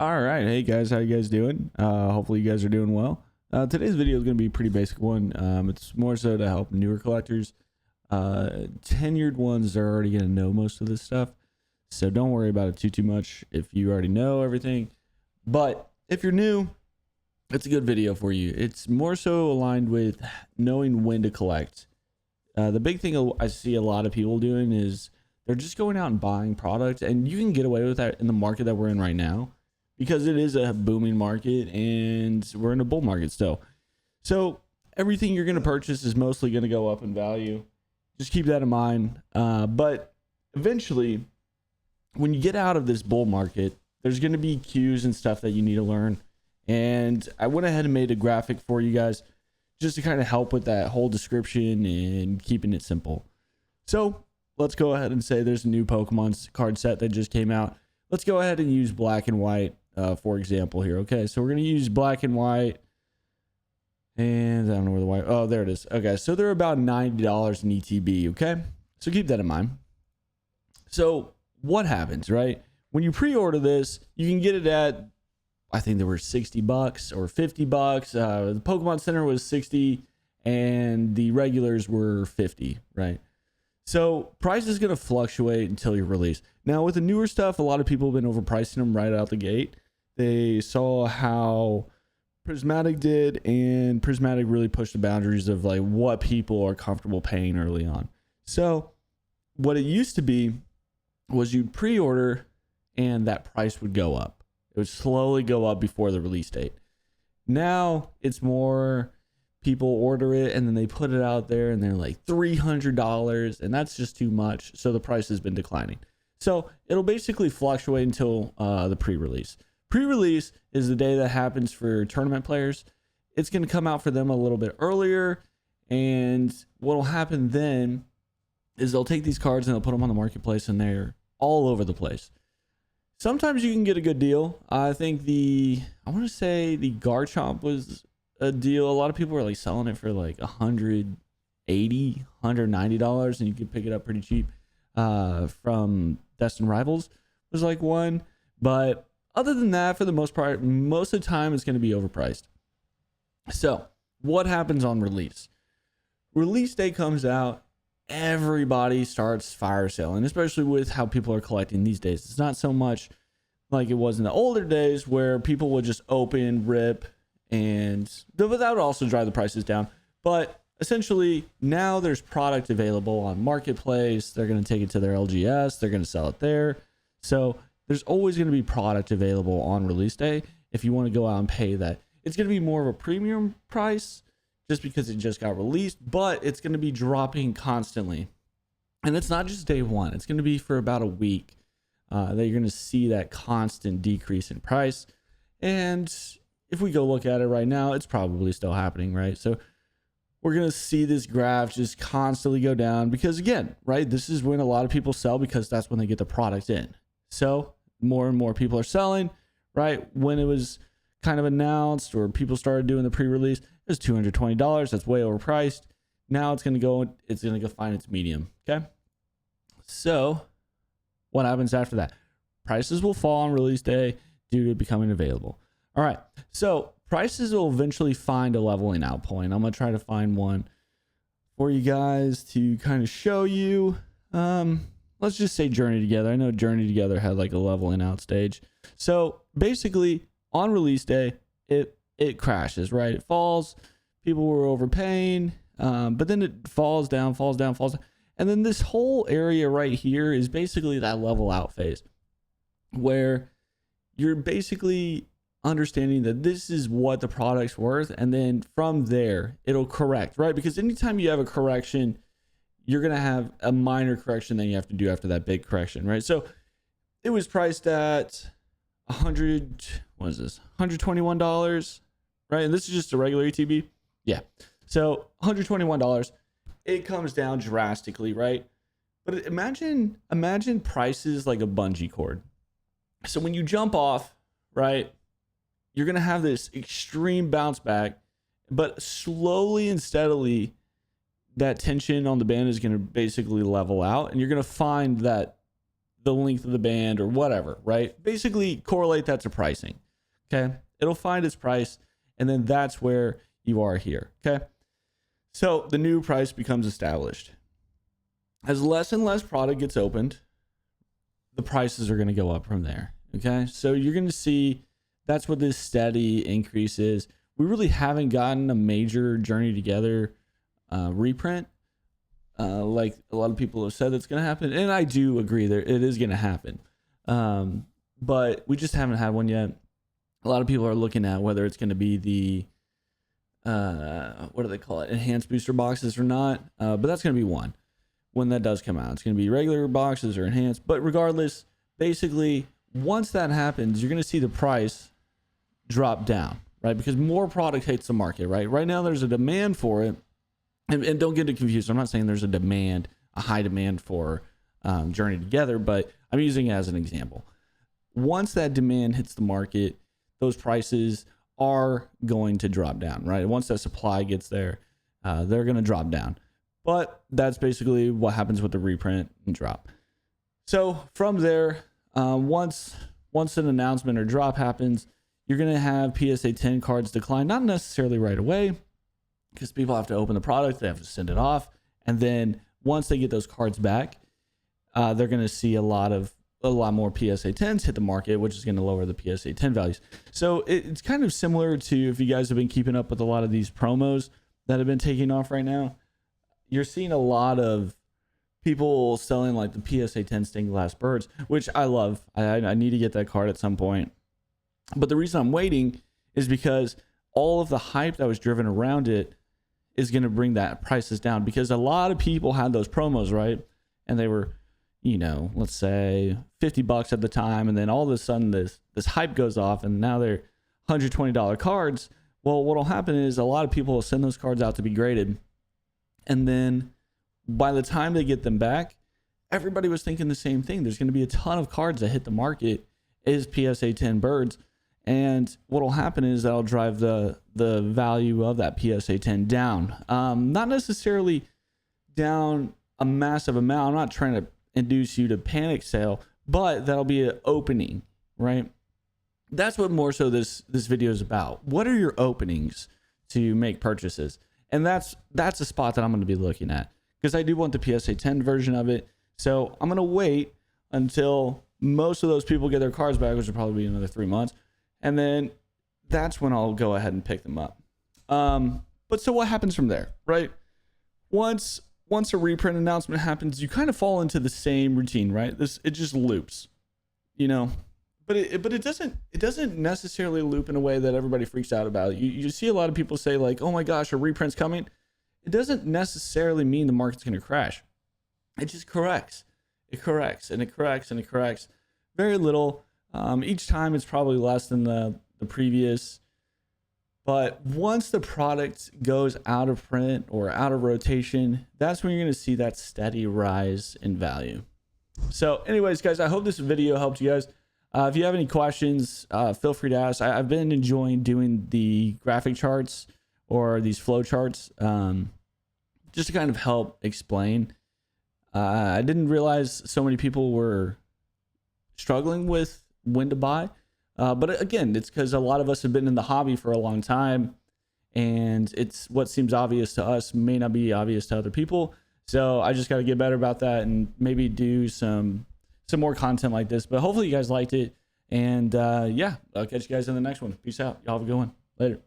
All right, hey guys, how you guys doing? Hopefully you guys are doing well. Today's video is going to be a pretty basic one. It's more so to help newer collectors. Tenured ones are already going to know most of this stuff, so don't worry about it too much if you already know everything. But if you're new, it's a good video for you. It's more so aligned with knowing when to collect. The big thing I see a lot of people doing is they're just going out and buying product, and you can get away with that in the market that we're in right now, because it is a booming market and we're in a bull market still. So everything you're going to purchase is mostly going to go up in value. Just keep that in mind. But eventually, when you get out of this bull market, there's going to be cues and stuff that you need to learn. And I went ahead and made a graphic for you guys just to kind of help with that whole description and keeping it simple. So let's go ahead and say there's a new Pokemon card set that just came out. Let's go ahead and use black and white, for example here. Okay, so we're going to use black and white. And I don't know where the white... Oh, there it is. Okay, so they're about $90 in ETB, okay? So keep that in mind. So what happens, right? When you pre-order this, you can get it at, I think there were $60 or $50. The Pokemon Center was 60 and the regulars were 50, right? So price is going to fluctuate until you release. Now with the newer stuff, a lot of people have been overpricing them right out the gate. They saw how Prismatic did, and Prismatic really pushed the boundaries of like what people are comfortable paying early on. So what it used to be was you'd pre-order and that price would go up. It would slowly go up before the release date. Now it's more people order it and then they put it out there and they're like $300, and that's just too much. So the price has been declining. So it'll basically fluctuate until the pre-release. Pre-release is the day that happens for tournament players. It's going to come out for them a little bit earlier, and what will happen then is they'll take these cards and they'll put them on the marketplace, and they're all over the place. Sometimes you can get a good deal. I think I want to say the Garchomp was a deal. A lot of people are like selling it for like $180, $190, and you could pick it up pretty cheap. From Destined Rivals was like one, but other than that, for the most part, most of the time it's going to be overpriced. So what happens on release? Release day comes out, everybody starts fire selling, especially with how people are collecting these days. It's not so much like it was in the older days where people would just open, rip, and that would also drive the prices down. But essentially now there's product available on marketplace. They're going to take it to their LGS. They're going to sell it there. So there's always going to be product available on release day if you want to go out and pay that. It's going to be more of a premium price just because it just got released, but it's going to be dropping constantly. And it's not just day one. It's going to be for about a week that you're going to see that constant decrease in price. And if we go look at it right now, it's probably still happening, right? So we're going to see this graph just constantly go down because, again, right, this is when a lot of people sell because that's when they get the product in. So more and more people are selling, right? When it was kind of announced or people started doing the pre-release, it was $220. That's way overpriced. Now it's going to go find its medium. Okay. So what happens after that? Prices will fall on release day due to becoming available. All right. So prices will eventually find a leveling out point. I'm going to try to find one for you guys to kind of show you. Let's just say Journey Together. I know Journey Together had like a leveling out stage. So basically on release day, it crashes, right? It falls. People were overpaying, but then it falls down. And then this whole area right here is basically that level out phase where you're basically understanding that this is what the product's worth. And then from there, it'll correct, right? Because anytime you have a correction, you're going to have a minor correction that you have to do after that big correction, right? So it was priced at $121, right? And this is just a regular ETB. Yeah. So $121, it comes down drastically, right? But imagine prices like a bungee cord. So when you jump off, right, you're going to have this extreme bounce back, but slowly and steadily, that tension on the band is going to basically level out, and you're going to find that the length of the band or whatever, right? Basically correlate that to pricing. Okay. It'll find its price, and then that's where you are here. Okay. So the new price becomes established. As less and less product gets opened, the prices are going to go up from there. Okay. So you're going to see that's what this steady increase is. We really haven't gotten a major Journey Together reprint. Like a lot of people have said that's going to happen. And I do agree there it is going to happen. But we just haven't had one yet. A lot of people are looking at whether it's going to be the, what do they call it? Enhanced booster boxes or not. But that's going to be one when that does come out. It's going to be regular boxes or enhanced. But regardless, basically, once that happens, you're going to see the price drop down, right? Because more product hits the market, right? Right now, there's a demand for it. And don't get it confused. I'm not saying there's a high demand for Journey Together, but I'm using it as an example. Once that demand hits the market, those prices are going to drop down, right? Once that supply gets there, they're going to drop down. But that's basically what happens with the reprint and drop. So from there, once an announcement or drop happens, you're going to have PSA 10 cards decline, not necessarily right away, because people have to open the product, they have to send it off. And then once they get those cards back, they're going to see a lot more PSA 10s hit the market, which is going to lower the PSA 10 values. So it's kind of similar to if you guys have been keeping up with a lot of these promos that have been taking off right now. You're seeing a lot of people selling like the PSA 10 Stained Glass Birds, which I love. I need to get that card at some point. But the reason I'm waiting is because all of the hype that was driven around it is going to bring that prices down, because a lot of people had those promos, right? And they were, let's say $50 at the time. And then all of a sudden this hype goes off and now they're $120 cards. Well, what'll happen is a lot of people will send those cards out to be graded. And then by the time they get them back, everybody was thinking the same thing. There's going to be a ton of cards that hit the market is PSA 10 birds. And what will happen is that'll drive the value of that PSA 10 down. Not necessarily down a massive amount. I'm not trying to induce you to panic sale, but that'll be an opening, right? That's what more so this video is about. What are your openings to make purchases? And that's a spot that I'm going to be looking at, because I do want the PSA 10 version of it. So I'm going to wait until most of those people get their cards back, which will probably be another 3 months. And then that's when I'll go ahead and pick them up. But so what happens from there, right? Once a reprint announcement happens, you kind of fall into the same routine, right? It just loops, but it doesn't necessarily loop in a way that everybody freaks out about. You see a lot of people say like, oh my gosh, a reprint's coming. It doesn't necessarily mean the market's going to crash. It just corrects. It corrects and it corrects and it corrects. Very little. Each time it's probably less than the previous. But once the product goes out of print or out of rotation, that's when you're going to see that steady rise in value. So anyways, guys, I hope this video helped you guys. If you have any questions, feel free to ask. I've been enjoying doing the graphic charts or these flow charts just to kind of help explain. I didn't realize so many people were struggling with when to buy. But again, it's because a lot of us have been in the hobby for a long time, and it's what seems obvious to us may not be obvious to other people. So I just got to get better about that and maybe do some more content like this. But hopefully you guys liked it. And yeah, I'll catch you guys in the next one. Peace out. Y'all have a good one. Later.